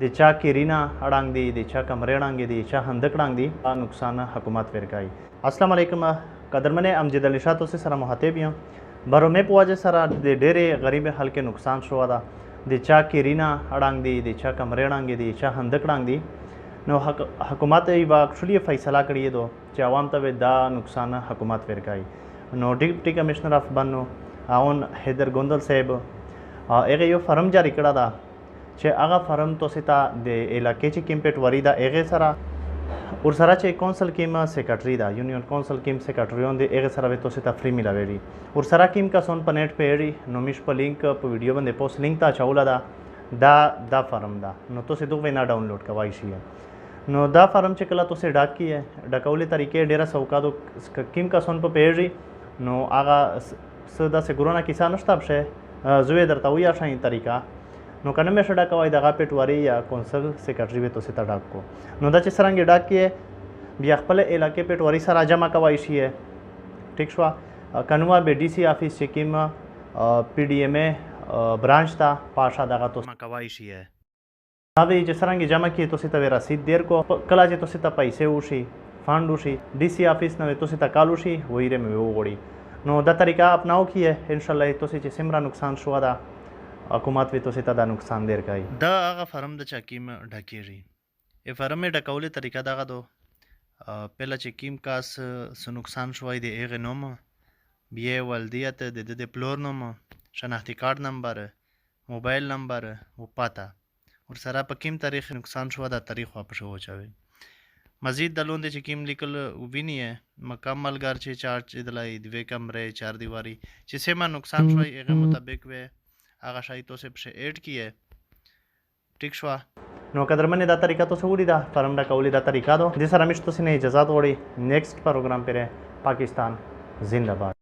د چا کیرینا اړنګ دی د چا کمرې اړنګ دی چا هندک اړنګ دی نقصان حکومت ورکای. السلام علیکم قدرمن امجد علی شاه تاسو سره مخاطب یم. برومه پواجه سره د ډېرې غریب خلک نقصان شو ده. د چا کیرینا اړنګ دی د چا کمرې اړنګ دی چا هندک اړنګ دی. نو حکومت یې اکچولی فیصله کړی دو چې عوام ته دا نقصان حکومت ورکای. نو ډیپټي کمشنر اف بنو اون حیدر ګوندل صاحب هغه یو فرم جاری کړی ده چې هغه فرم تاسو ته د علاقې چې کوم پټواري ده هغې سره ورسره چې کونسل کې سیکرټري ده یونین کونسل کې سیکرټریون دی هغې سره به تاسو ته فری میلاویږي. ورسره کوم کسان په نیټ په اړي نو میش په لینک په ویډیو باندې پوسټ لینک ته اچوله ده دا فرم ده. نو تاسو دغه نه ډاونلوډ کوای شئ. نو دا فرم چې کله تاسو ډاک کیه ډکولې طریقې ډیره سوکادو کوم کسان په پیږي نو هغه څه داسې ګرونه کیسه نشته بشه زه درته ویا شای طریقه نو کنه مې شډا کوي دغه پټواري یا کونسل سیکرټري به تاسو ته ډاک کو. نو دا چې څنګه ډاک کیه بیا خپل علاقې پټواري سره جمع کوي شي. ټیک شو کنوا به ډي سي افیس چې کوم پی ډي ایم ای برانچ ته پاشا دغه تاسو کوي شي. دا چې څنګه جمع کیه تاسو ته رسید دیر کو کله چې تاسو ته پیسې وشي فند وشي ډي سي افیس نه تاسو ته کال وشي وایره مې وغوړي. نو دا طریقه اپناو کیه ان شاء الله تاسو چې سمرا نقصان شو ده حکومت وی تاسو ته دا نقصان دیر کوي. دا هغه فرم د چکیم ډکیږي. ای فرم ډکولې طریقه دغه دو پهله چې کیم کاس سو نقصان شوی دی هغه نوم بیا ولدیت د پلور نوم شناختی کارت نمبر موبایل نمبر او پاتا ورسره په کوم تاریخ نقصان شو دا تاریخ واپس وچوي. مزید د لوند چې کوم لیکل ویني مکمل ګر چې چارج دلای دوی کمرې چار دیواری چې سیمه نقصان شوی هغه مطابق و هغه شای تاسو په اډ کیه. ټیک شو. نو قدرمن دا طریقه تاسو وړي دا فرم دا کولی دا طریقه دو د سره مشته سینه اجازه وړي. نیکسٹ پروګرام پر پاکستان زندہ باد.